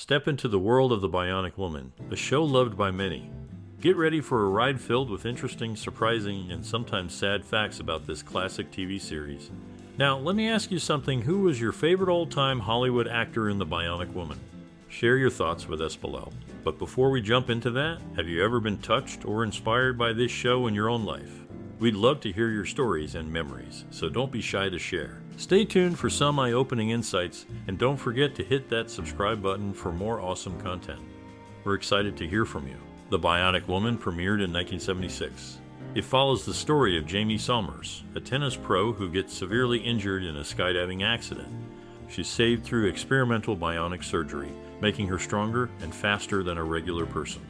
Step into the world of the Bionic Woman, a show loved by many. Get ready for a ride filled with interesting, surprising, and sometimes sad facts about this classic TV series. Now, let me ask you something. Who was your favorite old-time Hollywood actor in The Bionic Woman? Share your thoughts with us below. But before we jump into that, have you ever been touched or inspired by this show in your own life? We'd love to hear your stories and memories, so don't be shy to share. Stay tuned for some eye-opening insights, and don't forget to hit that subscribe button for more awesome content. We're excited to hear from you. The Bionic Woman premiered in 1976. It follows the story of Jaime Sommers, a tennis pro who gets severely injured in a skydiving accident. She's saved through experimental bionic surgery, making her stronger and faster than a regular person.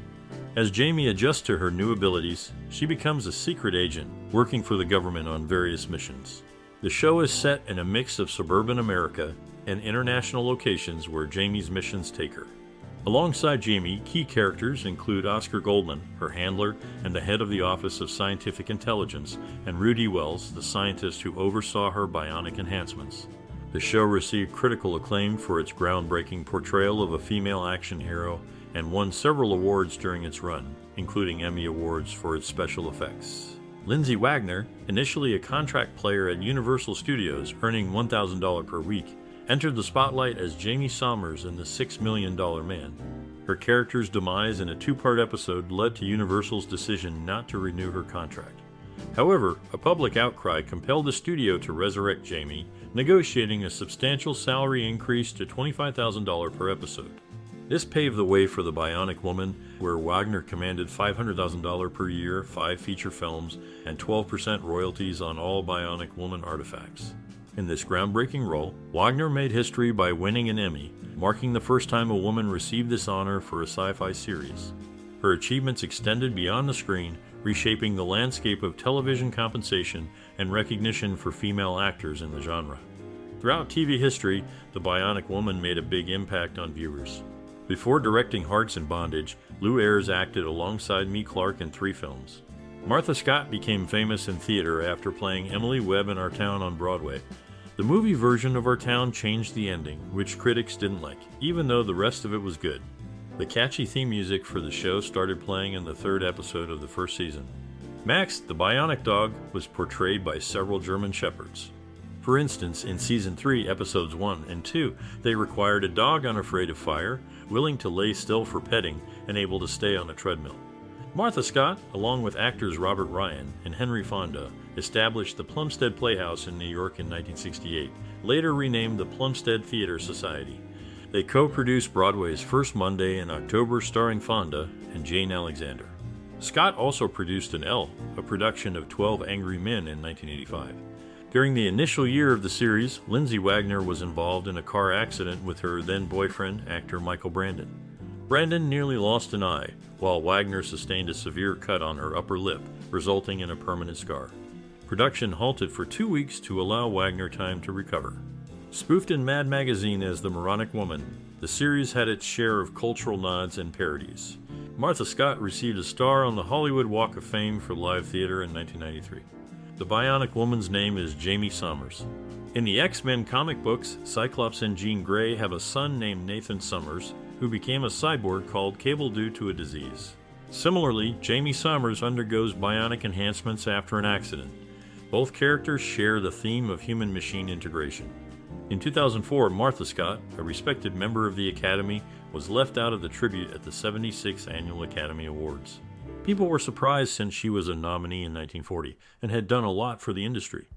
As Jaime adjusts to her new abilities, she becomes a secret agent, working for the government on various missions. The show is set in a mix of suburban America and international locations where Jaime's missions take her. Alongside Jaime, key characters include Oscar Goldman, her handler and the head of the Office of Scientific Intelligence, and Rudy Wells, the scientist who oversaw her bionic enhancements. The show received critical acclaim for its groundbreaking portrayal of a female action hero and won several awards during its run, including Emmy Awards for its special effects. Lindsay Wagner, initially a contract player at Universal Studios earning $1,000 per week, entered the spotlight as Jaime Sommers in The $6 Million Man. Her character's demise in a two-part episode led to Universal's decision not to renew her contract. However, a public outcry compelled the studio to resurrect Jaime, negotiating a substantial salary increase to $25,000 per episode. This paved the way for The Bionic Woman, where Wagner commanded $500,000 per year, 5 feature films, and 12% royalties on all Bionic Woman artifacts. In this groundbreaking role, Wagner made history by winning an Emmy, marking the first time a woman received this honor for a sci-fi series. Her achievements extended beyond the screen, reshaping the landscape of television compensation and recognition for female actors in the genre. Throughout TV history, The Bionic Woman made a big impact on viewers. Before directing Hearts in Bondage, Lou Ayres acted alongside Mee Clark in 3 films. Martha Scott became famous in theater after playing Emily Webb in Our Town on Broadway. The movie version of Our Town changed the ending, which critics didn't like, even though the rest of it was good. The catchy theme music for the show started playing in the 3rd episode of the 1st season. Max, the bionic dog, was portrayed by several German shepherds. For instance, in Season 3, Episodes 1 and 2, they required a dog unafraid of fire, willing to lay still for petting, and able to stay on a treadmill. Martha Scott, along with actors Robert Ryan and Henry Fonda, established the Plumstead Playhouse in New York in 1968, later renamed the Plumstead Theater Society. They co-produced Broadway's First Monday in October starring Fonda and Jane Alexander. Scott also produced an L, a production of 12 Angry Men in 1985. During the initial year of the series, Lindsay Wagner was involved in a car accident with her then-boyfriend, actor Michael Brandon. Brandon nearly lost an eye, while Wagner sustained a severe cut on her upper lip, resulting in a permanent scar. Production halted for 2 weeks to allow Wagner time to recover. Spoofed in Mad Magazine as the Moronic Woman, the series had its share of cultural nods and parodies. Martha Scott received a star on the Hollywood Walk of Fame for live theater in 1993. The Bionic Woman's name is Jaime Sommers. In the X-Men comic books, Cyclops and Jean Grey have a son named Nathan Sommers, who became a cyborg called Cable due to a disease. Similarly, Jaime Sommers undergoes bionic enhancements after an accident. Both characters share the theme of human-machine integration. In 2004, Martha Scott, a respected member of the Academy, was left out of the tribute at the 76th Annual Academy Awards. People were surprised since she was a nominee in 1940 and had done a lot for the industry.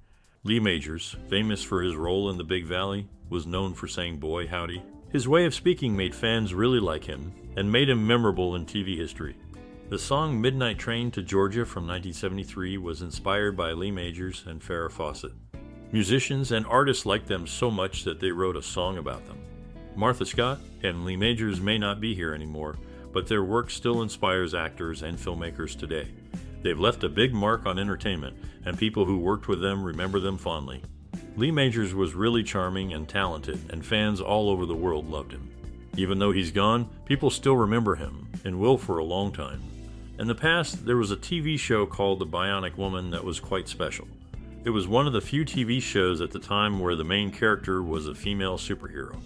Lee Majors, famous for his role in The Big Valley, was known for saying "boy howdy." His way of speaking made fans really like him and made him memorable in TV history. The song Midnight Train to Georgia from 1973 was inspired by Lee Majors and Farrah Fawcett. Musicians and artists liked them so much that they wrote a song about them. Martha Scott and Lee Majors may not be here anymore, but their work still inspires actors and filmmakers today. They've left a big mark on entertainment, and people who worked with them remember them fondly. Lee Majors was really charming and talented, and fans all over the world loved him. Even though he's gone, people still remember him, and will for a long time. In the past, there was a TV show called The Bionic Woman that was quite special. It was one of the few TV shows at the time where the main character was a female superhero.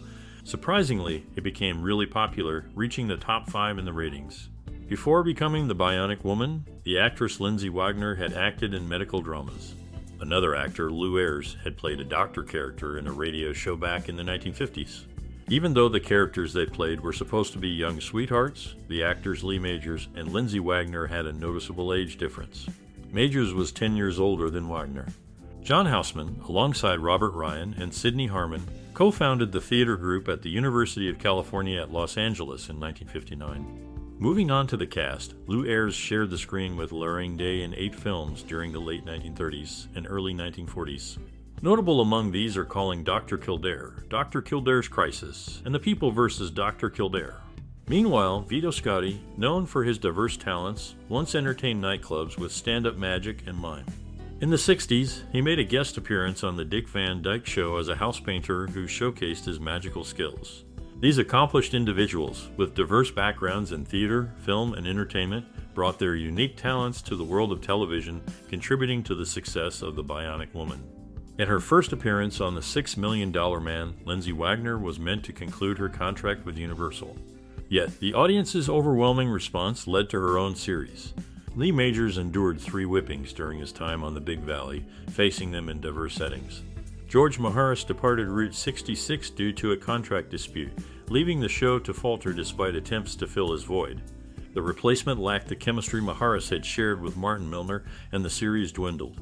Surprisingly, it became really popular, reaching the top 5 in the ratings. Before becoming the Bionic Woman, the actress Lindsay Wagner had acted in medical dramas. Another actor, Lou Ayres, had played a doctor character in a radio show back in the 1950s. Even though the characters they played were supposed to be young sweethearts, the actors Lee Majors and Lindsay Wagner had a noticeable age difference. Majors was 10 years older than Wagner. John Houseman, alongside Robert Ryan and Sidney Harmon, co-founded the theater group at the University of California at Los Angeles in 1959. Moving on to the cast, Lou Ayres shared the screen with Rainey in 8 films during the late 1930s and early 1940s. Notable among these are Calling Dr. Kildare, Dr. Kildare's Crisis, and The People vs. Dr. Kildare. Meanwhile, Vito Scotti, known for his diverse talents, once entertained nightclubs with stand-up magic and mime. In the 60s, he made a guest appearance on the Dick Van Dyke Show as a house painter who showcased his magical skills. These accomplished individuals, with diverse backgrounds in theater, film, and entertainment, brought their unique talents to the world of television, contributing to the success of the Bionic Woman. In her first appearance on The $6 Million Man, Lindsay Wagner was meant to conclude her contract with Universal. Yet, the audience's overwhelming response led to her own series. Lee Majors endured 3 whippings during his time on the Big Valley, facing them in diverse settings. George Maharis departed Route 66 due to a contract dispute, leaving the show to falter despite attempts to fill his void. The replacement lacked the chemistry Maharis had shared with Martin Milner, and the series dwindled.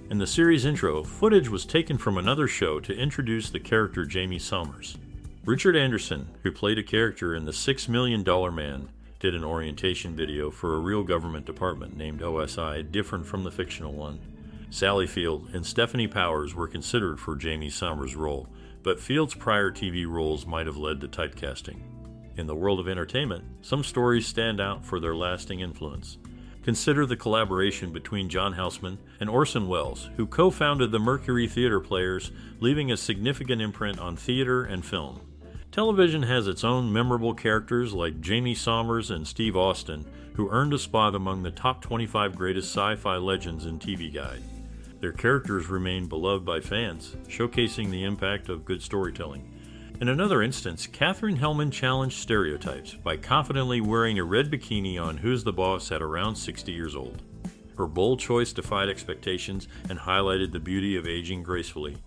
In the series intro, footage was taken from another show to introduce the character Jaime Sommers. Richard Anderson, who played a character in The $6 Million Man, did an orientation video for a real government department named OSI, different from the fictional one. Sally Field and Stephanie Powers were considered for Jaime Sommers' role, but Field's prior TV roles might have led to typecasting. In the world of entertainment, some stories stand out for their lasting influence. Consider the collaboration between John Houseman and Orson Welles, who co-founded the Mercury Theater Players, leaving a significant imprint on theater and film. Television has its own memorable characters like Jaime Sommers and Steve Austin, who earned a spot among the top 25 greatest sci-fi legends in TV Guide. Their characters remain beloved by fans, showcasing the impact of good storytelling. In another instance, Katherine Hellman challenged stereotypes by confidently wearing a red bikini on Who's the Boss at around 60 years old. Her bold choice defied expectations and highlighted the beauty of aging gracefully.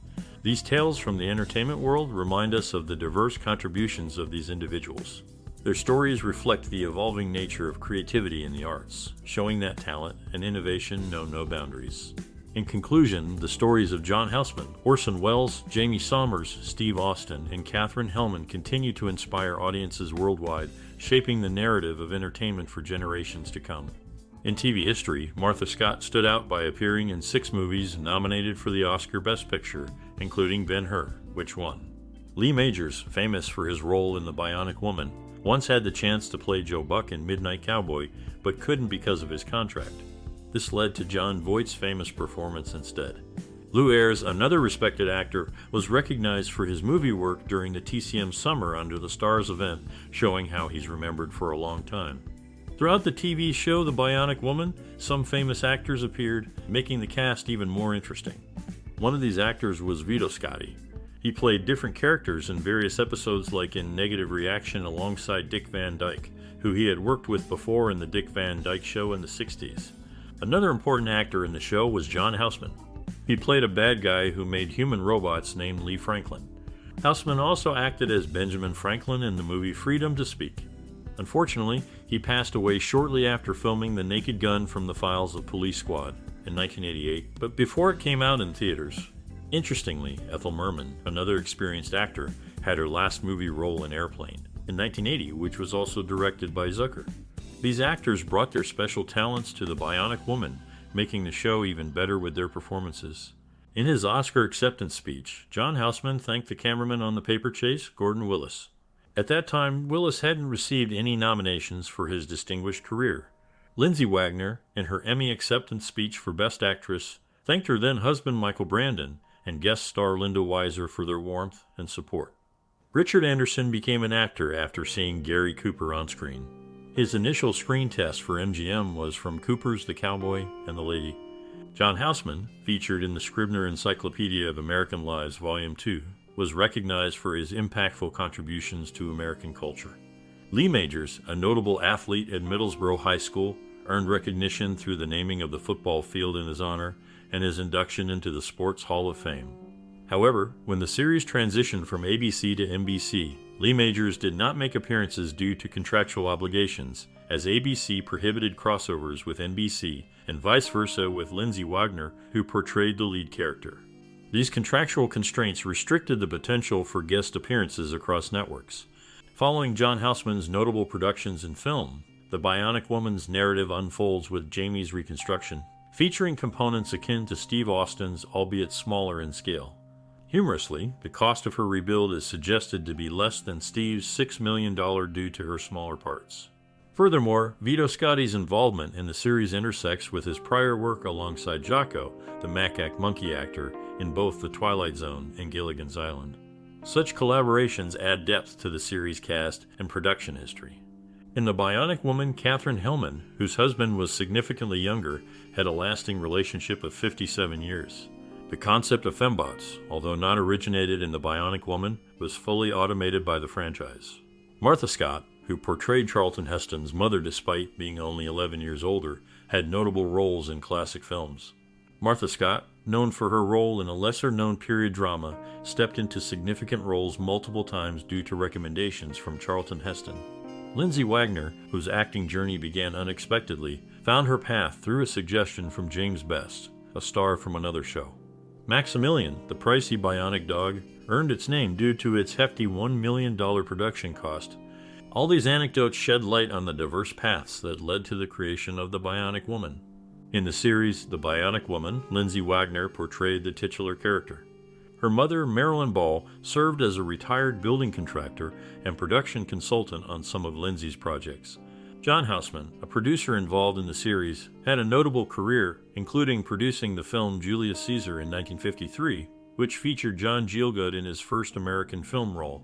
These tales from the entertainment world remind us of the diverse contributions of these individuals. Their stories reflect the evolving nature of creativity in the arts, showing that talent and innovation know no boundaries. In conclusion, the stories of John Houseman, Orson Welles, Jaime Sommers, Steve Austin, and Katherine Hellman continue to inspire audiences worldwide, shaping the narrative of entertainment for generations to come. In TV history, Martha Scott stood out by appearing in 6 movies nominated for the Oscar Best Picture, including Ben-Hur, which won. Lee Majors, famous for his role in The Bionic Woman, once had the chance to play Joe Buck in Midnight Cowboy, but couldn't because of his contract. This led to John Voight's famous performance instead. Lou Ayres, another respected actor, was recognized for his movie work during the TCM Summer Under the Stars event, showing how he's remembered for a long time. Throughout the TV show The Bionic Woman, some famous actors appeared, making the cast even more interesting. One of these actors was Vito Scotti. He played different characters in various episodes, like in Negative Reaction alongside Dick Van Dyke, who he had worked with before in the Dick Van Dyke Show in the 60s. Another important actor in the show was John Houseman. He played a bad guy who made human robots named Lee Franklin. Houseman also acted as Benjamin Franklin in the movie Freedom to Speak. Unfortunately, he passed away shortly after filming The Naked Gun from the Files of Police Squad in 1988, but before it came out in theaters. Interestingly, Ethel Merman, another experienced actor, had her last movie role in Airplane in 1980, which was also directed by Zucker. These actors brought their special talents to The Bionic Woman, making the show even better with their performances. In his Oscar acceptance speech, John Houseman thanked the cameraman on The Paper Chase, Gordon Willis. At that time, Willis hadn't received any nominations for his distinguished career. Lindsay Wagner, in her Emmy acceptance speech for Best Actress, thanked her then-husband Michael Brandon and guest star Linda Weiser for their warmth and support. Richard Anderson became an actor after seeing Gary Cooper on screen. His initial screen test for MGM was from Cooper's The Cowboy and the Lady. John Houseman, featured in the Scribner Encyclopedia of American Lives, Volume 2, was recognized for his impactful contributions to American culture. Lee Majors, a notable athlete at Middlesbrough High School, earned recognition through the naming of the football field in his honor and his induction into the Sports Hall of Fame. However, when the series transitioned from ABC to NBC, Lee Majors did not make appearances due to contractual obligations, as ABC prohibited crossovers with NBC and vice versa with Lindsay Wagner, who portrayed the lead character. These contractual constraints restricted the potential for guest appearances across networks. Following John Houseman's notable productions in film, the Bionic Woman's narrative unfolds with Jaime's reconstruction, featuring components akin to Steve Austin's, albeit smaller in scale. Humorously, the cost of her rebuild is suggested to be less than Steve's $6 million due to her smaller parts. Furthermore, Vito Scotti's involvement in the series intersects with his prior work alongside Jocko, the macaque monkey actor, in both The Twilight Zone and Gilligan's Island. Such collaborations add depth to the series cast and production history. In The Bionic Woman, Katherine Hellman, whose husband was significantly younger, had a lasting relationship of 57 years. The concept of fembots, although not originated in The Bionic Woman, was fully automated by the franchise. Martha Scott, who portrayed Charlton Heston's mother despite being only 11 years older, had notable roles in classic films. Martha Scott, known for her role in a lesser-known period drama, stepped into significant roles multiple times due to recommendations from Charlton Heston. Lindsay Wagner, whose acting journey began unexpectedly, found her path through a suggestion from James Best, a star from another show. Maximilian, the pricey bionic dog, earned its name due to its hefty $1 million production cost. All these anecdotes shed light on the diverse paths that led to the creation of the Bionic Woman. In the series The Bionic Woman, Lindsay Wagner portrayed the titular character. Her mother, Marilyn Ball, served as a retired building contractor and production consultant on some of Lindsay's projects. John Houseman, a producer involved in the series, had a notable career, including producing the film Julius Caesar in 1953, which featured John Gielgud in his first American film role.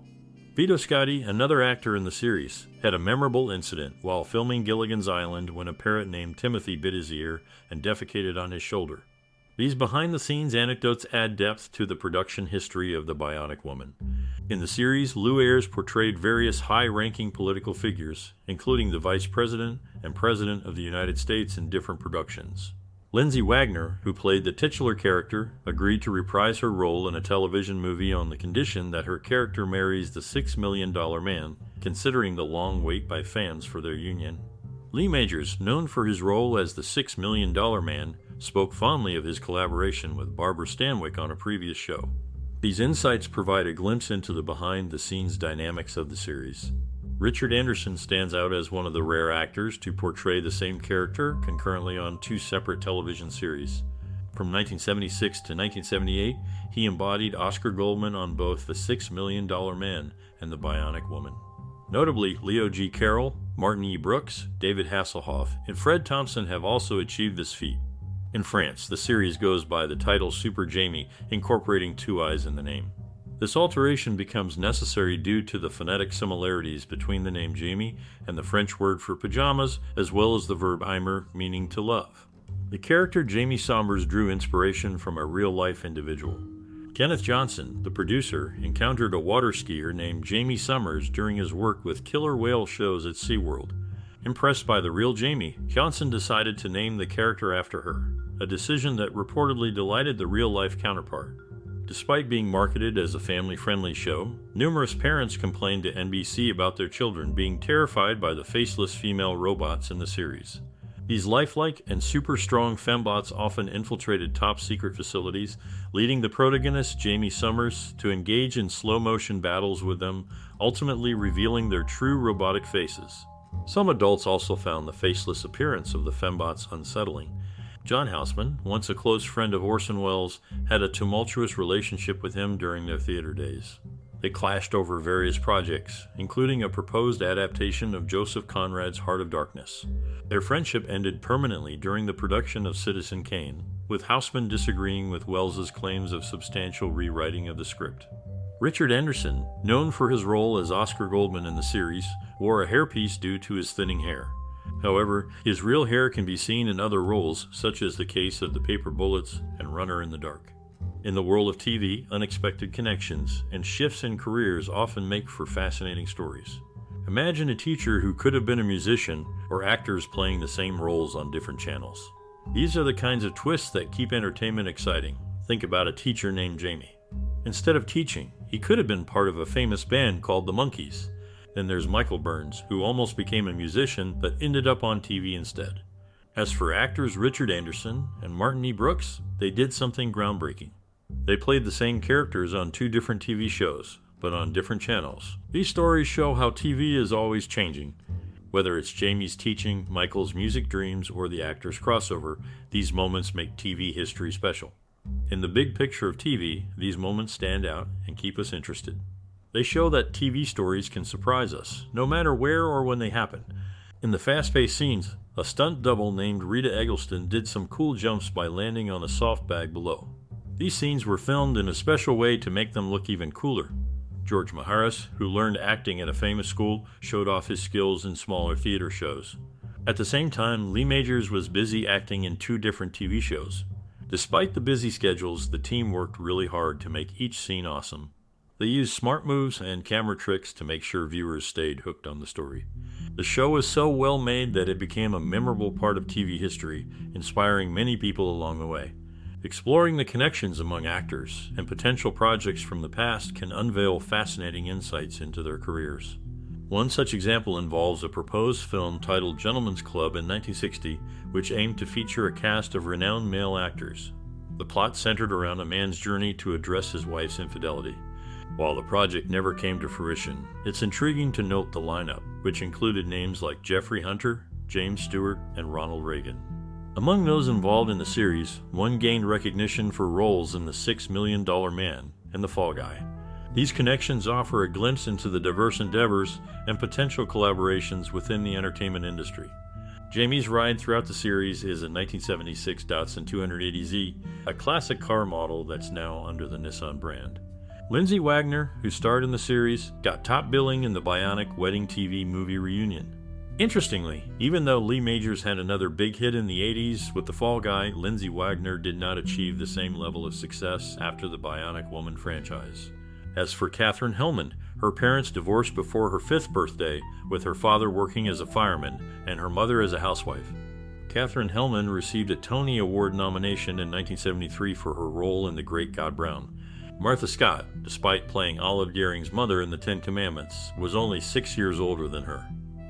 Vito Scotti, another actor in the series, had a memorable incident while filming Gilligan's Island when a parrot named Timothy bit his ear and defecated on his shoulder. These behind-the-scenes anecdotes add depth to the production history of The Bionic Woman. In the series, Lou Ayres portrayed various high-ranking political figures, including the Vice President and President of the United States in different productions. Lindsay Wagner, who played the titular character, agreed to reprise her role in a television movie on the condition that her character marries the $6 million man, considering the long wait by fans for their union. Lee Majors, known for his role as the $6 million man, spoke fondly of his collaboration with Barbara Stanwyck on a previous show. These insights provide a glimpse into the behind-the-scenes dynamics of the series. Richard Anderson stands out as one of the rare actors to portray the same character concurrently on two separate television series. From 1976 to 1978, he embodied Oscar Goldman on both The $6 Million Man and The Bionic Woman. Notably, Leo G. Carroll, Martin E. Brooks, David Hasselhoff, and Fred Thompson have also achieved this feat. In France, the series goes by the title Super Jaime, incorporating two I's in the name. This alteration becomes necessary due to the phonetic similarities between the name Jaime and the French word for pajamas, as well as the verb aimer, meaning to love. The character Jaime Sommers drew inspiration from a real-life individual. Kenneth Johnson, the producer, encountered a water skier named Jaime Sommers during his work with killer whale shows at SeaWorld. Impressed by the real Jaime, Johnson decided to name the character after her, a decision that reportedly delighted the real-life counterpart. Despite being marketed as a family-friendly show, numerous parents complained to NBC about their children being terrified by the faceless female robots in the series. These lifelike and super-strong fembots often infiltrated top-secret facilities, leading the protagonist, Jaime Sommers, to engage in slow-motion battles with them, ultimately revealing their true robotic faces. Some adults also found the faceless appearance of the fembots unsettling. John Houseman, once a close friend of Orson Welles, had a tumultuous relationship with him during their theater days. They clashed over various projects, including a proposed adaptation of Joseph Conrad's Heart of Darkness. Their friendship ended permanently during the production of Citizen Kane, with Houseman disagreeing with Welles's claims of substantial rewriting of the script. Richard Anderson, known for his role as Oscar Goldman in the series, wore a hairpiece due to his thinning hair. However, his real hair can be seen in other roles, such as the case of The Paper Bullets and Runner in the Dark. In the world of TV, unexpected connections and shifts in careers often make for fascinating stories. Imagine a teacher who could have been a musician or actors playing the same roles on different channels. These are the kinds of twists that keep entertainment exciting. Think about a teacher named Jaime. Instead of teaching, he could have been part of a famous band called the Monkees. Then there's Michael Burns, who almost became a musician but ended up on TV instead. As for actors Richard Anderson and Martin E. Brooks, they did something groundbreaking. They played the same characters on two different TV shows, but on different channels. These stories show how TV is always changing. Whether it's Jaime's teaching, Michael's music dreams, or the actors' crossover, these moments make TV history special. In the big picture of TV, these moments stand out and keep us interested. They show that TV stories can surprise us, no matter where or when they happen. In the fast-paced scenes, a stunt double named Rita Eggleston did some cool jumps by landing on a soft bag below. These scenes were filmed in a special way to make them look even cooler. George Maharis, who learned acting at a famous school, showed off his skills in smaller theater shows. At the same time, Lee Majors was busy acting in two different TV shows. Despite the busy schedules, the team worked really hard to make each scene awesome. They used smart moves and camera tricks to make sure viewers stayed hooked on the story. The show was so well made that it became a memorable part of TV history, inspiring many people along the way. Exploring the connections among actors and potential projects from the past can unveil fascinating insights into their careers. One such example involves a proposed film titled Gentlemen's Club in 1960, which aimed to feature a cast of renowned male actors. The plot centered around a man's journey to address his wife's infidelity. While the project never came to fruition, it's intriguing to note the lineup, which included names like Jeffrey Hunter, James Stewart, and Ronald Reagan. Among those involved in the series, one gained recognition for roles in The $6 Million Man and The Fall Guy. These connections offer a glimpse into the diverse endeavors and potential collaborations within the entertainment industry. Jaime's ride throughout the series is a 1976 Datsun 280Z, a classic car model that's now under the Nissan brand. Lindsay Wagner, who starred in the series, got top billing in the Bionic wedding TV movie reunion. Interestingly, even though Lee Majors had another big hit in the 80s with The Fall Guy, Lindsay Wagner did not achieve the same level of success after the Bionic Woman franchise. As for Katherine Hellman, her parents divorced before her 5th birthday, with her father working as a fireman and her mother as a housewife. Katherine Hellman received a Tony Award nomination in 1973 for her role in The Great God Brown. Martha Scott, despite playing Olive Dearing's mother in The Ten Commandments, was only 6 years older than her.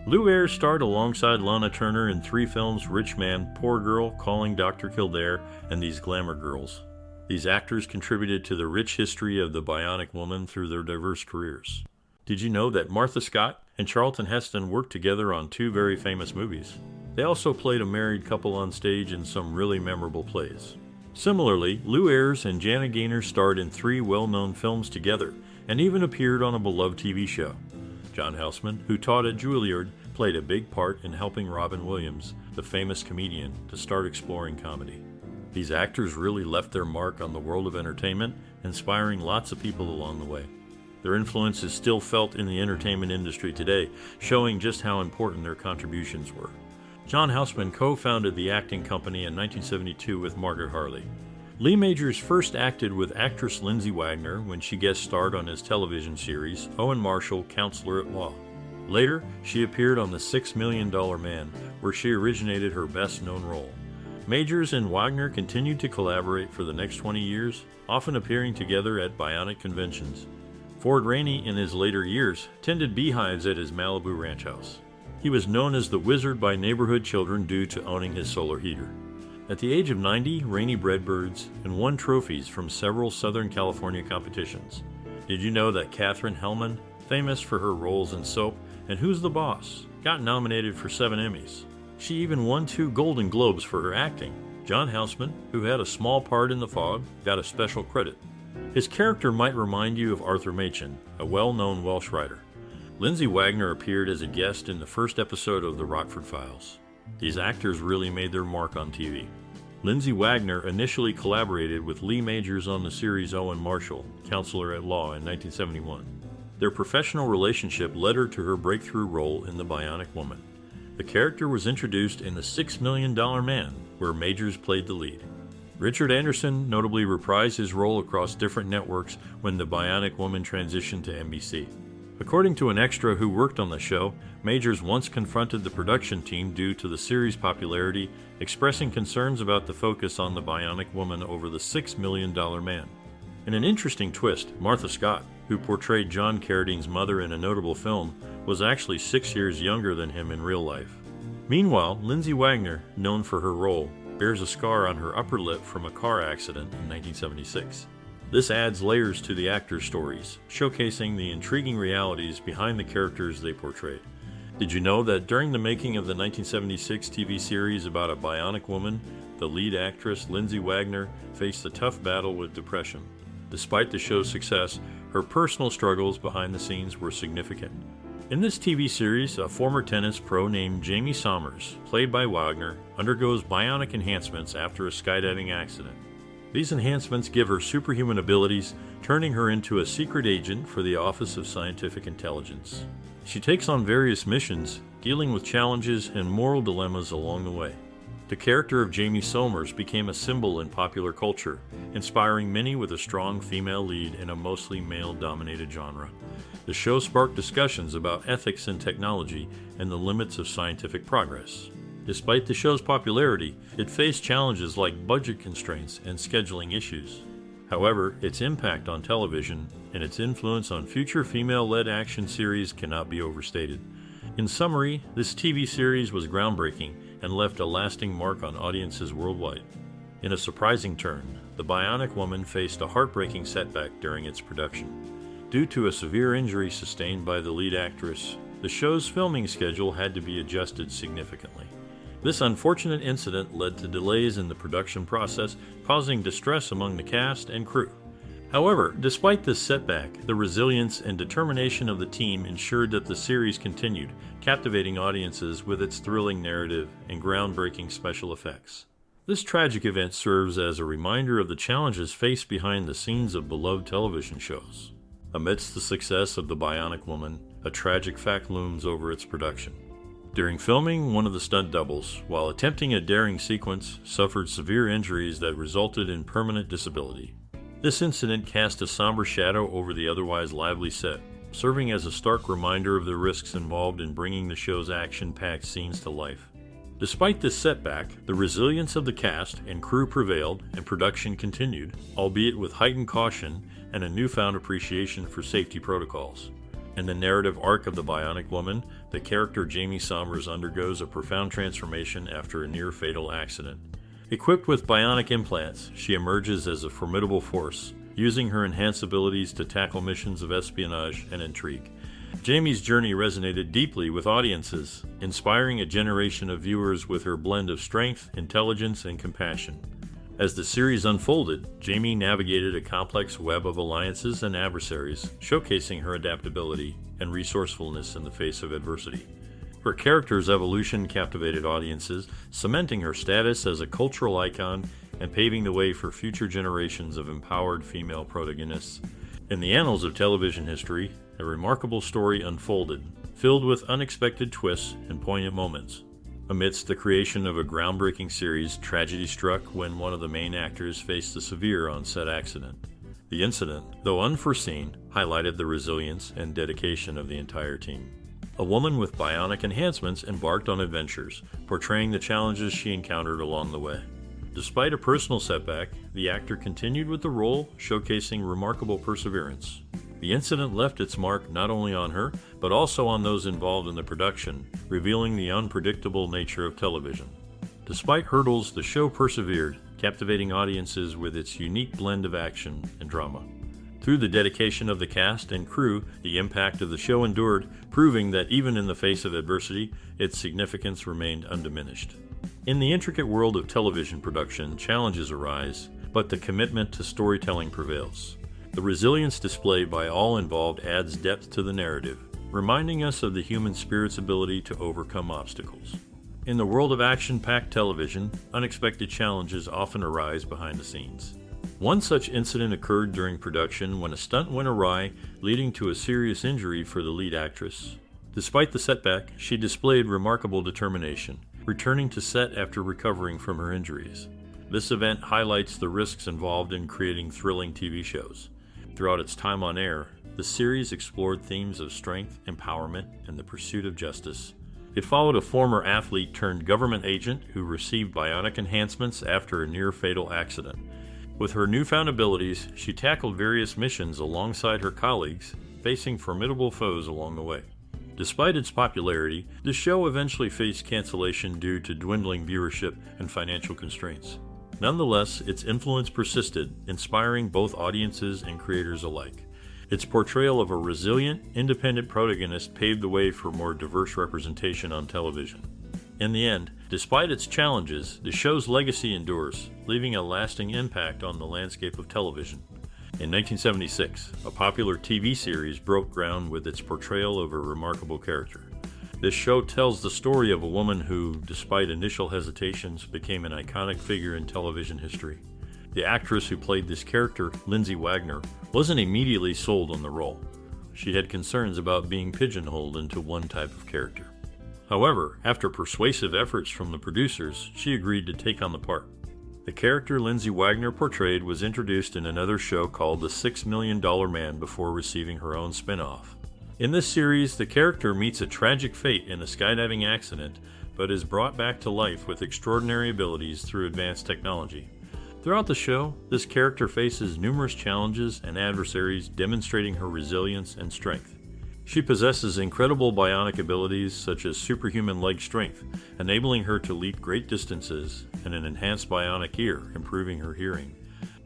Lou Ayres starred alongside Lana Turner in 3 films: Rich Man, Poor Girl, Calling Dr. Kildare, and These Glamour Girls. These actors contributed to the rich history of the Bionic Woman through their diverse careers. Did you know that Martha Scott and Charlton Heston worked together on 2 very famous movies? They also played a married couple on stage in some really memorable plays. Similarly, Lou Ayres and Jana Gaynor starred in 3 well-known films together and even appeared on a beloved TV show. John Houseman, who taught at Juilliard, played a big part in helping Robin Williams, the famous comedian, to start exploring comedy. These actors really left their mark on the world of entertainment, inspiring lots of people along the way. Their influence is still felt in the entertainment industry today, showing just how important their contributions were. John Houseman co-founded the acting company in 1972 with Margaret Harley. Lee Majors first acted with actress Lindsay Wagner when she guest starred on his television series, Owen Marshall, Counselor at Law. Later, she appeared on The $6 Million Man, where she originated her best-known role. Majors and Wagner continued to collaborate for the next 20 years, often appearing together at Bionic conventions. Ford Rainey, in his later years, tended beehives at his Malibu ranch house. He was known as the Wizard by neighborhood children due to owning his solar heater. At the age of 90, Rainey bred birds and won trophies from several Southern California competitions. Did you know that Katherine Hellman, famous for her roles in Soap and Who's the Boss, got nominated for 7 Emmys? She even won 2 Golden Globes for her acting. John Houseman, who had a small part in The Fog, got a special credit. His character might remind you of Arthur Machen, a well-known Welsh writer. Lindsay Wagner appeared as a guest in the first episode of The Rockford Files. These actors really made their mark on TV. Lindsay Wagner initially collaborated with Lee Majors on the series Owen Marshall, Counselor at Law, in 1971. Their professional relationship led her to her breakthrough role in The Bionic Woman. The character was introduced in The $6 Million Man, where Majors played the lead. Richard Anderson notably reprised his role across different networks when the Bionic Woman transitioned to NBC. According to an extra who worked on the show, Majors once confronted the production team due to the series' popularity, expressing concerns about the focus on the Bionic Woman over the $6 million man. In an interesting twist, Martha Scott, who portrayed John Carradine's mother in a notable film, was actually 6 years younger than him in real life. Meanwhile, Lindsay Wagner, known for her role, bears a scar on her upper lip from a car accident in 1976. This adds layers to the actors' stories, showcasing the intriguing realities behind the characters they portrayed. Did you know that during the making of the 1976 TV series about a bionic woman, the lead actress Lindsay Wagner faced a tough battle with depression? Despite the show's success, her personal struggles behind the scenes were significant. In this TV series, a former tennis pro named Jaime Sommers, played by Wagner, undergoes bionic enhancements after a skydiving accident. These enhancements give her superhuman abilities, turning her into a secret agent for the Office of Scientific Intelligence. She takes on various missions, dealing with challenges and moral dilemmas along the way. The character of Jaime Sommers became a symbol in popular culture, inspiring many with a strong female lead in a mostly male-dominated genre. The show sparked discussions about ethics in technology and the limits of scientific progress. Despite the show's popularity, it faced challenges like budget constraints and scheduling issues. However, its impact on television and its influence on future female-led action series cannot be overstated. In summary, this TV series was groundbreaking and left a lasting mark on audiences worldwide. In a surprising turn, the Bionic Woman faced a heartbreaking setback during its production. Due to a severe injury sustained by the lead actress, the show's filming schedule had to be adjusted significantly. This unfortunate incident led to delays in the production process, causing distress among the cast and crew. However, despite this setback, the resilience and determination of the team ensured that the series continued, captivating audiences with its thrilling narrative and groundbreaking special effects. This tragic event serves as a reminder of the challenges faced behind the scenes of beloved television shows. Amidst the success of The Bionic Woman, a tragic fact looms over its production. During filming, one of the stunt doubles, while attempting a daring sequence, suffered severe injuries that resulted in permanent disability. This incident cast a somber shadow over the otherwise lively set, serving as a stark reminder of the risks involved in bringing the show's action-packed scenes to life. Despite this setback, the resilience of the cast and crew prevailed and production continued, albeit with heightened caution and a newfound appreciation for safety protocols. In the narrative arc of The Bionic Woman, the character Jaime Sommers undergoes a profound transformation after a near-fatal accident. Equipped with bionic implants, she emerges as a formidable force, using her enhanced abilities to tackle missions of espionage and intrigue. Jaime's journey resonated deeply with audiences, inspiring a generation of viewers with her blend of strength, intelligence, and compassion. As the series unfolded, Jaime navigated a complex web of alliances and adversaries, showcasing her adaptability and resourcefulness in the face of adversity. Her character's evolution captivated audiences, cementing her status as a cultural icon and paving the way for future generations of empowered female protagonists. In the annals of television history, a remarkable story unfolded, filled with unexpected twists and poignant moments. Amidst the creation of a groundbreaking series, tragedy struck when one of the main actors faced a severe on-set accident. The incident, though unforeseen, highlighted the resilience and dedication of the entire team. A woman with bionic enhancements embarked on adventures, portraying the challenges she encountered along the way. Despite a personal setback, the actor continued with the role, showcasing remarkable perseverance. The incident left its mark not only on her, but also on those involved in the production, revealing the unpredictable nature of television. Despite hurdles, the show persevered, captivating audiences with its unique blend of action and drama. Through the dedication of the cast and crew, the impact of the show endured, proving that even in the face of adversity, its significance remained undiminished. In the intricate world of television production, challenges arise, but the commitment to storytelling prevails. The resilience displayed by all involved adds depth to the narrative, reminding us of the human spirit's ability to overcome obstacles. In the world of action-packed television, unexpected challenges often arise behind the scenes. One such incident occurred during production when a stunt went awry, leading to a serious injury for the lead actress. Despite the setback, she displayed remarkable determination, returning to set after recovering from her injuries. This event highlights the risks involved in creating thrilling TV shows. Throughout its time on air, the series explored themes of strength, empowerment, and the pursuit of justice. It followed a former athlete turned government agent who received bionic enhancements after a near-fatal accident. With her newfound abilities, she tackled various missions alongside her colleagues, facing formidable foes along the way. Despite its popularity, the show eventually faced cancellation due to dwindling viewership and financial constraints. Nonetheless, its influence persisted, inspiring both audiences and creators alike. Its portrayal of a resilient, independent protagonist paved the way for more diverse representation on television. In the end, despite its challenges, the show's legacy endures, leaving a lasting impact on the landscape of television. In 1976, a popular TV series broke ground with its portrayal of a remarkable character. This show tells the story of a woman who, despite initial hesitations, became an iconic figure in television history. The actress who played this character, Lindsay Wagner, wasn't immediately sold on the role. She had concerns about being pigeonholed into one type of character. However, after persuasive efforts from the producers, she agreed to take on the part. The character Lindsay Wagner portrayed was introduced in another show called The $6 Million Man before receiving her own spin-off. In this series, the character meets a tragic fate in a skydiving accident, but is brought back to life with extraordinary abilities through advanced technology. Throughout the show, this character faces numerous challenges and adversaries, demonstrating her resilience and strength. She possesses incredible bionic abilities such as superhuman leg strength, enabling her to leap great distances, and an enhanced bionic ear, improving her hearing.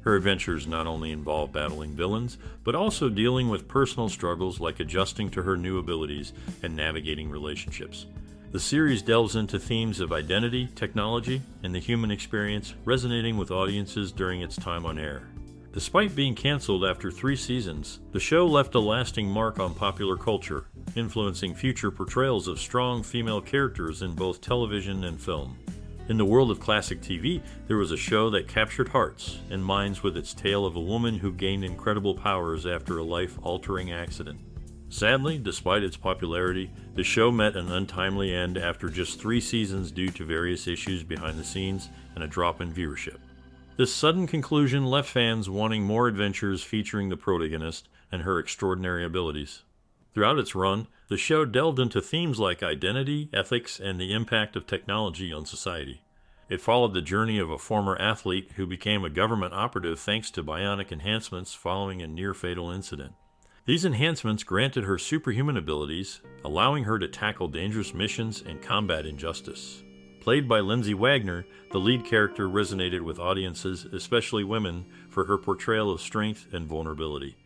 Her adventures not only involve battling villains, but also dealing with personal struggles like adjusting to her new abilities and navigating relationships. The series delves into themes of identity, technology, and the human experience, resonating with audiences during its time on air. Despite being canceled after 3 seasons, the show left a lasting mark on popular culture, influencing future portrayals of strong female characters in both television and film. In the world of classic TV, there was a show that captured hearts and minds with its tale of a woman who gained incredible powers after a life-altering accident. Sadly, despite its popularity, the show met an untimely end after just 3 seasons due to various issues behind the scenes and a drop in viewership. This sudden conclusion left fans wanting more adventures featuring the protagonist and her extraordinary abilities. Throughout its run, the show delved into themes like identity, ethics, and the impact of technology on society. It followed the journey of a former athlete who became a government operative thanks to bionic enhancements following a near-fatal incident. These enhancements granted her superhuman abilities, allowing her to tackle dangerous missions and combat injustice. Played by Lindsay Wagner, the lead character resonated with audiences, especially women, for her portrayal of strength and vulnerability.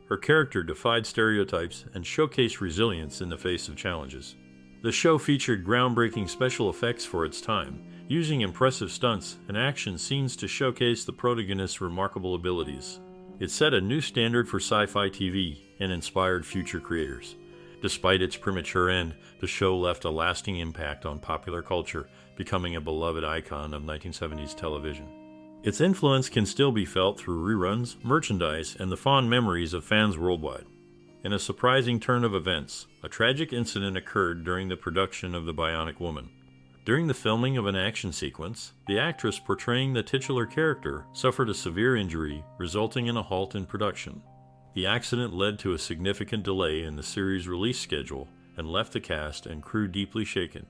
Her character defied stereotypes and showcased resilience in the face of challenges. The show featured groundbreaking special effects for its time, using impressive stunts and action scenes to showcase the protagonist's remarkable abilities. It set a new standard for sci-fi TV and inspired future creators. Despite its premature end, the show left a lasting impact on popular culture, becoming a beloved icon of 1970s television. Its influence can still be felt through reruns, merchandise, and the fond memories of fans worldwide. In a surprising turn of events, a tragic incident occurred during the production of The Bionic Woman. During the filming of an action sequence, the actress portraying the titular character suffered a severe injury, resulting in a halt in production. The accident led to a significant delay in the series' release schedule and left the cast and crew deeply shaken.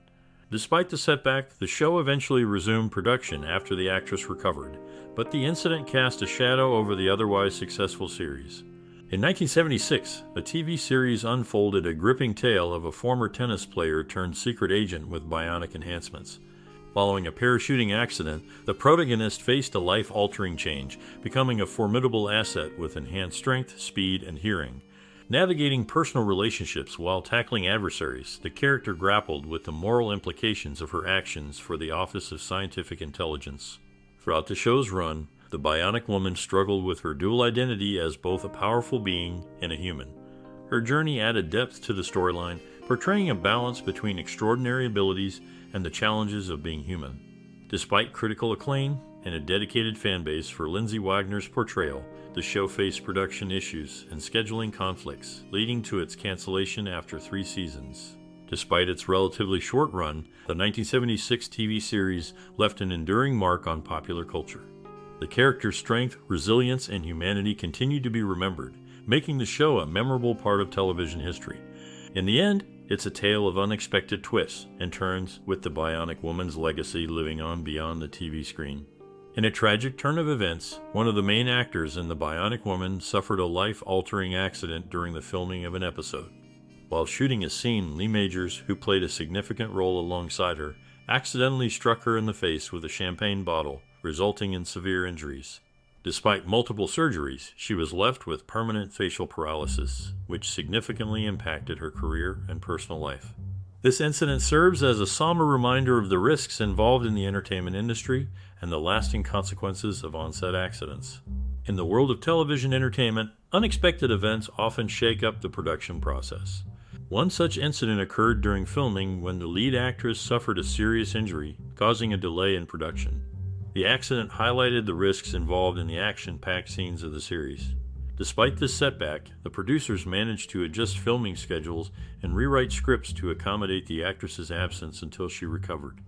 Despite the setback, the show eventually resumed production after the actress recovered, but the incident cast a shadow over the otherwise successful series. In 1976, a TV series unfolded a gripping tale of a former tennis player turned secret agent with bionic enhancements. Following a parachuting accident, the protagonist faced a life-altering change, becoming a formidable asset with enhanced strength, speed, and hearing. Navigating personal relationships while tackling adversaries, the character grappled with the moral implications of her actions for the Office of Scientific Intelligence. Throughout the show's run, the Bionic Woman struggled with her dual identity as both a powerful being and a human. Her journey added depth to the storyline, portraying a balance between extraordinary abilities and the challenges of being human. Despite critical acclaim and a dedicated fanbase for Lindsay Wagner's portrayal, the show faced production issues and scheduling conflicts, leading to its cancellation after 3 seasons. Despite its relatively short run, the 1976 TV series left an enduring mark on popular culture. The character's strength, resilience, and humanity continue to be remembered, making the show a memorable part of television history. In the end, it's a tale of unexpected twists and turns, with the Bionic Woman's legacy living on beyond the TV screen. In a tragic turn of events, one of the main actors in The Bionic Woman suffered a life-altering accident during the filming of an episode. While shooting a scene, Lee Majors, who played a significant role alongside her, accidentally struck her in the face with a champagne bottle, resulting in severe injuries. Despite multiple surgeries, she was left with permanent facial paralysis, which significantly impacted her career and personal life. This incident serves as a somber reminder of the risks involved in the entertainment industry and the lasting consequences of on-set accidents. In the world of television entertainment, unexpected events often shake up the production process. One such incident occurred during filming when the lead actress suffered a serious injury, causing a delay in production. The accident highlighted the risks involved in the action-packed scenes of the series. Despite this setback, the producers managed to adjust filming schedules and rewrite scripts to accommodate the actress's absence until she recovered.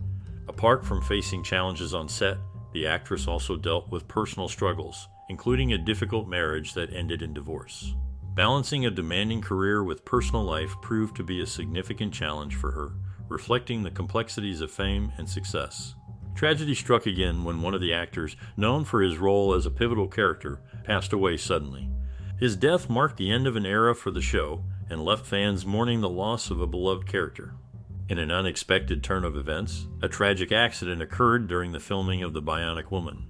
Apart from facing challenges on set, the actress also dealt with personal struggles, including a difficult marriage that ended in divorce. Balancing a demanding career with personal life proved to be a significant challenge for her, reflecting the complexities of fame and success. Tragedy struck again when one of the actors, known for his role as a pivotal character, passed away suddenly. His death marked the end of an era for the show and left fans mourning the loss of a beloved character. In an unexpected turn of events, a tragic accident occurred during the filming of The Bionic Woman.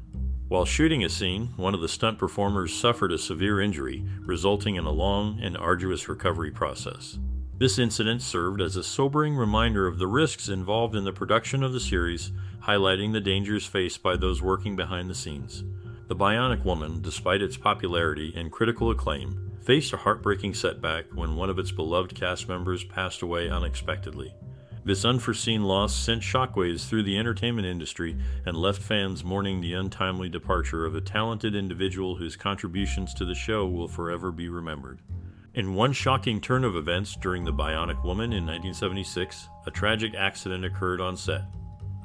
While shooting a scene, one of the stunt performers suffered a severe injury, resulting in a long and arduous recovery process. This incident served as a sobering reminder of the risks involved in the production of the series, highlighting the dangers faced by those working behind the scenes. The Bionic Woman, despite its popularity and critical acclaim, faced a heartbreaking setback when one of its beloved cast members passed away unexpectedly. This unforeseen loss sent shockwaves through the entertainment industry and left fans mourning the untimely departure of a talented individual whose contributions to the show will forever be remembered. In one shocking turn of events during The Bionic Woman in 1976, a tragic accident occurred on set.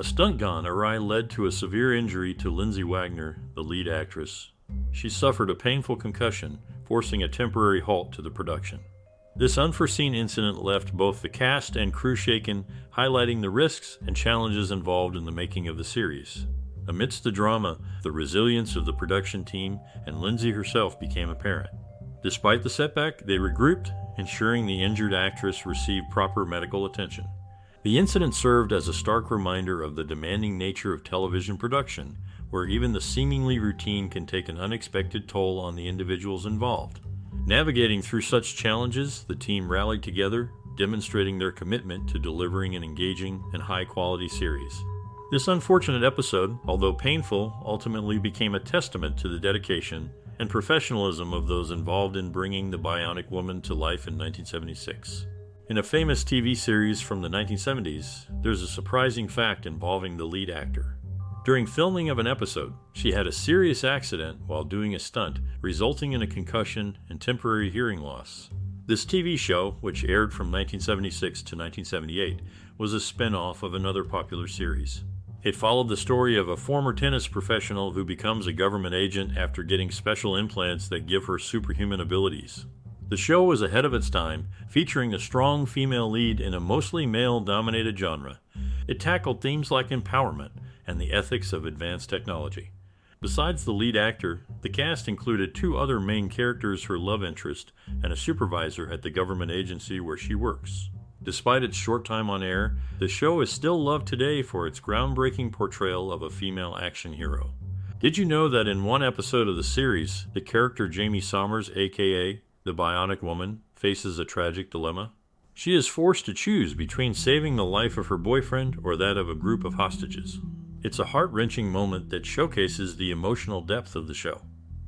A stunt gone awry led to a severe injury to Lindsay Wagner, the lead actress. She suffered a painful concussion, forcing a temporary halt to the production. This unforeseen incident left both the cast and crew shaken, highlighting the risks and challenges involved in the making of the series. Amidst the drama, the resilience of the production team and Lindsay herself became apparent. Despite the setback, they regrouped, ensuring the injured actress received proper medical attention. The incident served as a stark reminder of the demanding nature of television production, where even the seemingly routine can take an unexpected toll on the individuals involved. Navigating through such challenges, the team rallied together, demonstrating their commitment to delivering an engaging and high-quality series. This unfortunate episode, although painful, ultimately became a testament to the dedication and professionalism of those involved in bringing the Bionic Woman to life in 1976. In a famous TV series from the 1970s, there's a surprising fact involving the lead actor. During filming of an episode, she had a serious accident while doing a stunt, resulting in a concussion and temporary hearing loss. This TV show, which aired from 1976 to 1978, was a spin-off of another popular series. It followed the story of a former tennis professional who becomes a government agent after getting special implants that give her superhuman abilities. The show was ahead of its time, featuring a strong female lead in a mostly male-dominated genre. It tackled themes like empowerment and the ethics of advanced technology. Besides the lead actor, the cast included two other main characters, her love interest, and a supervisor at the government agency where she works. Despite its short time on air, the show is still loved today for its groundbreaking portrayal of a female action hero. Did you know that in one episode of the series, the character Jaime Sommers, aka the Bionic Woman, faces a tragic dilemma? She is forced to choose between saving the life of her boyfriend or that of a group of hostages. It's a heart-wrenching moment that showcases the emotional depth of the show.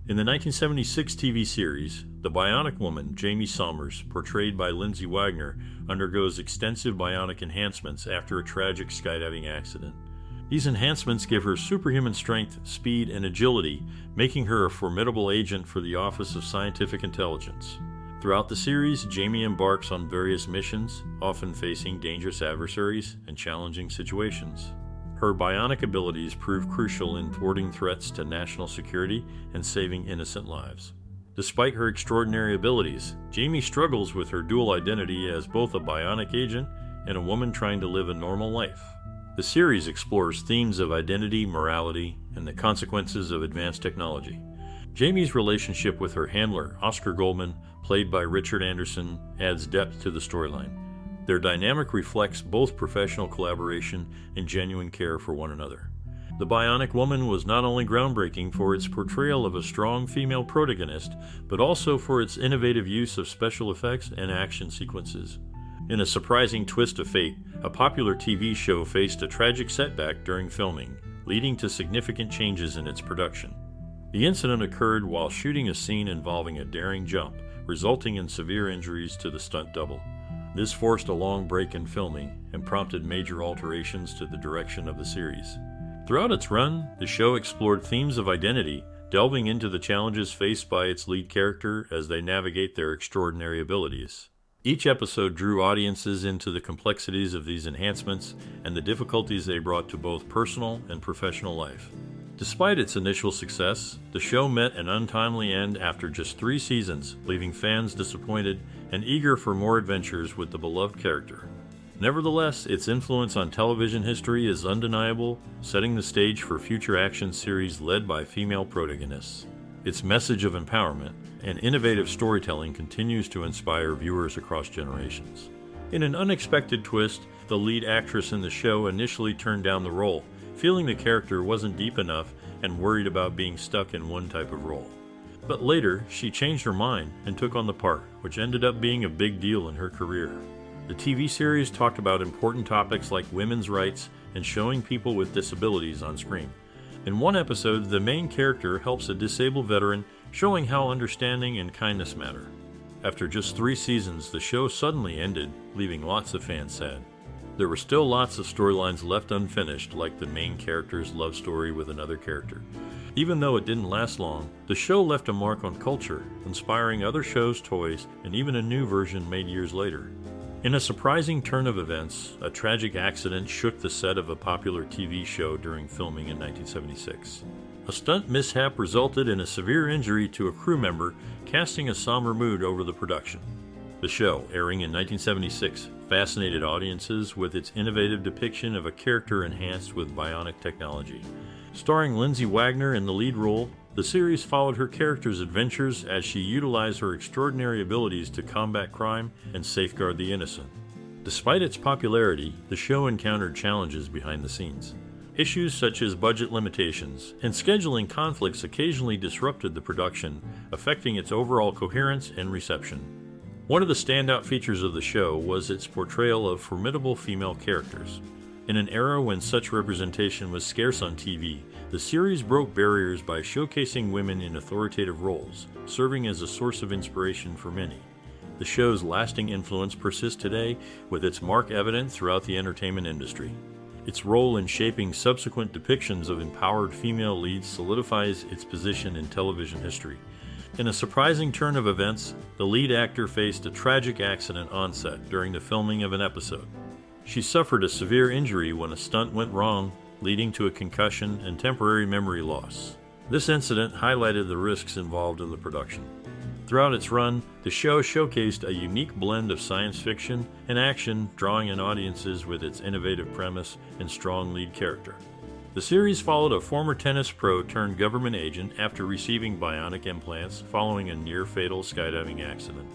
In the 1976 TV series, the Bionic Woman, Jaime Sommers, portrayed by Lindsay Wagner, undergoes extensive bionic enhancements after a tragic skydiving accident. These enhancements give her superhuman strength, speed, and agility, making her a formidable agent for the Office of Scientific Intelligence. Throughout the series, Jaime embarks on various missions, often facing dangerous adversaries and challenging situations. Her bionic abilities prove crucial in thwarting threats to national security and saving innocent lives. Despite her extraordinary abilities, Jaime struggles with her dual identity as both a bionic agent and a woman trying to live a normal life. The series explores themes of identity, morality, and the consequences of advanced technology. Jaime's relationship with her handler, Oscar Goldman, played by Richard Anderson, adds depth to the storyline. Their dynamic reflects both professional collaboration and genuine care for one another. The Bionic Woman was not only groundbreaking for its portrayal of a strong female protagonist, but also for its innovative use of special effects and action sequences. In a surprising twist of fate, a popular TV show faced a tragic setback during filming, leading to significant changes in its production. The incident occurred while shooting a scene involving a daring jump, resulting in severe injuries to the stunt double. This forced a long break in filming and prompted major alterations to the direction of the series. Throughout its run, the show explored themes of identity, delving into the challenges faced by its lead character as they navigate their extraordinary abilities. Each episode drew audiences into the complexities of these enhancements and the difficulties they brought to both personal and professional life. Despite its initial success, the show met an untimely end after just 3 seasons, leaving fans disappointed and eager for more adventures with the beloved character. Nevertheless, its influence on television history is undeniable, setting the stage for future action series led by female protagonists. Its message of empowerment and innovative storytelling continues to inspire viewers across generations. In an unexpected twist, the lead actress in the show initially turned down the role, feeling the character wasn't deep enough and worried about being stuck in one type of role. But later, she changed her mind and took on the part, which ended up being a big deal in her career. The TV series talked about important topics like women's rights and showing people with disabilities on screen. In one episode, the main character helps a disabled veteran, showing how understanding and kindness matter. After just 3 seasons, the show suddenly ended, leaving lots of fans sad. There were still lots of storylines left unfinished, like the main character's love story with another character. Even though it didn't last long, the show left a mark on culture, inspiring other shows, toys, and even a new version made years later. In a surprising turn of events, a tragic accident shook the set of a popular TV show during filming in 1976. A stunt mishap resulted in a severe injury to a crew member, casting a somber mood over the production. The show, airing in 1976, fascinated audiences with its innovative depiction of a character enhanced with bionic technology. Starring Lindsay Wagner in the lead role, the series followed her character's adventures as she utilized her extraordinary abilities to combat crime and safeguard the innocent. Despite its popularity, the show encountered challenges behind the scenes. Issues such as budget limitations and scheduling conflicts occasionally disrupted the production, affecting its overall coherence and reception. One of the standout features of the show was its portrayal of formidable female characters. In an era when such representation was scarce on TV, the series broke barriers by showcasing women in authoritative roles, serving as a source of inspiration for many. The show's lasting influence persists today, with its mark evident throughout the entertainment industry. Its role in shaping subsequent depictions of empowered female leads solidifies its position in television history. In a surprising turn of events, the lead actor faced a tragic accident on set during the filming of an episode. She suffered a severe injury when a stunt went wrong, leading to a concussion and temporary memory loss. This incident highlighted the risks involved in the production. Throughout its run, the show showcased a unique blend of science fiction and action, drawing in audiences with its innovative premise and strong lead character. The series followed a former tennis pro turned government agent after receiving bionic implants following a near-fatal skydiving accident.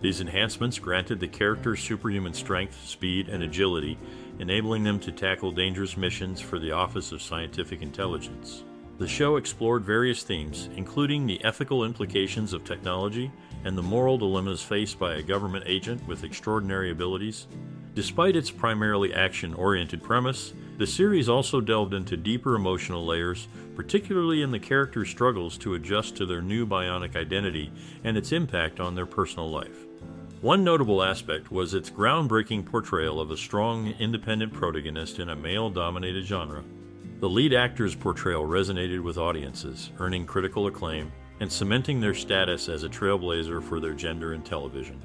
These enhancements granted the characters superhuman strength, speed, and agility, enabling them to tackle dangerous missions for the Office of Scientific Intelligence. The show explored various themes, including the ethical implications of technology and the moral dilemmas faced by a government agent with extraordinary abilities. Despite its primarily action-oriented premise, the series also delved into deeper emotional layers, particularly in the characters' struggles to adjust to their new bionic identity and its impact on their personal life. One notable aspect was its groundbreaking portrayal of a strong, independent protagonist in a male-dominated genre. The lead actor's portrayal resonated with audiences, earning critical acclaim, and cementing their status as a trailblazer for their gender in television.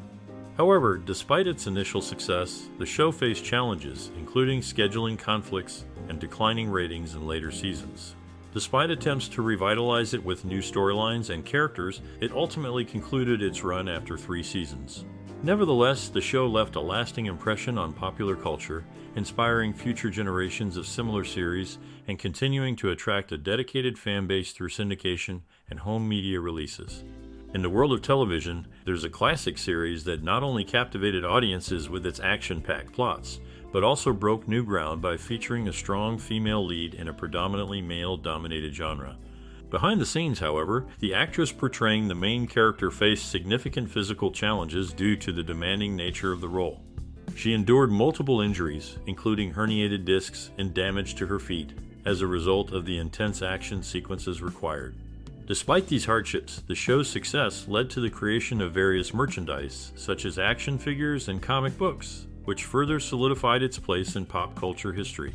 However, despite its initial success, the show faced challenges, including scheduling conflicts and declining ratings in later seasons. Despite attempts to revitalize it with new storylines and characters, it ultimately concluded its run after 3 seasons. Nevertheless, the show left a lasting impression on popular culture, inspiring future generations of similar series and continuing to attract a dedicated fan base through syndication and home media releases. In the world of television, there's a classic series that not only captivated audiences with its action-packed plots, but also broke new ground by featuring a strong female lead in a predominantly male-dominated genre. Behind the scenes, however, the actress portraying the main character faced significant physical challenges due to the demanding nature of the role. She endured multiple injuries, including herniated discs and damage to her feet, as a result of the intense action sequences required. Despite these hardships, the show's success led to the creation of various merchandise, such as action figures and comic books, which further solidified its place in pop culture history.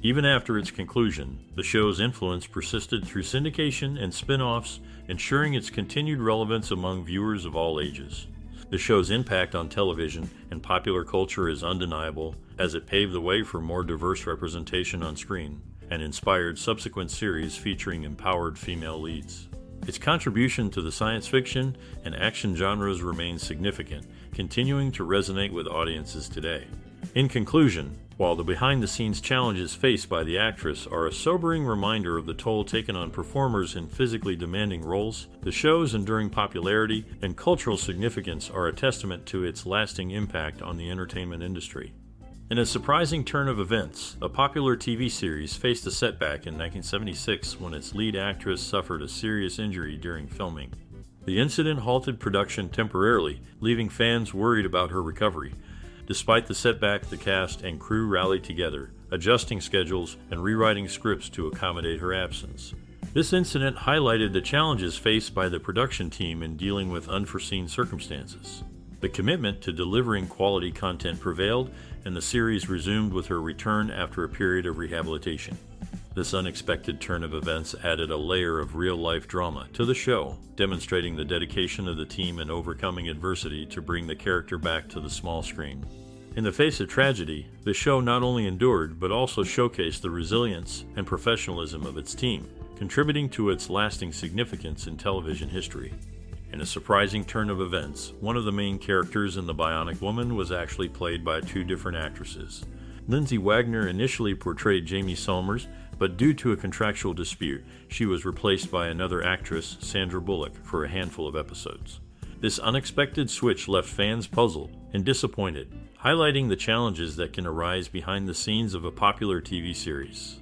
Even after its conclusion, the show's influence persisted through syndication and spin-offs, ensuring its continued relevance among viewers of all ages. The show's impact on television and popular culture is undeniable, as it paved the way for more diverse representation on screen and inspired subsequent series featuring empowered female leads. Its contribution to the science fiction and action genres remains significant, continuing to resonate with audiences today. In conclusion, while the behind-the-scenes challenges faced by the actress are a sobering reminder of the toll taken on performers in physically demanding roles, the show's enduring popularity and cultural significance are a testament to its lasting impact on the entertainment industry. In a surprising turn of events, a popular TV series faced a setback in 1976 when its lead actress suffered a serious injury during filming. The incident halted production temporarily, leaving fans worried about her recovery. Despite the setback, the cast and crew rallied together, adjusting schedules and rewriting scripts to accommodate her absence. This incident highlighted the challenges faced by the production team in dealing with unforeseen circumstances. The commitment to delivering quality content prevailed, and the series resumed with her return after a period of rehabilitation. This unexpected turn of events added a layer of real-life drama to the show, demonstrating the dedication of the team in overcoming adversity to bring the character back to the small screen. In the face of tragedy, the show not only endured but also showcased the resilience and professionalism of its team, contributing to its lasting significance in television history. In a surprising turn of events, one of the main characters in The Bionic Woman was actually played by 2 different actresses. Lindsay Wagner initially portrayed Jaime Sommers, but due to a contractual dispute, she was replaced by another actress, Sandra Bullock, for a handful of episodes. This unexpected switch left fans puzzled and disappointed, highlighting the challenges that can arise behind the scenes of a popular TV series.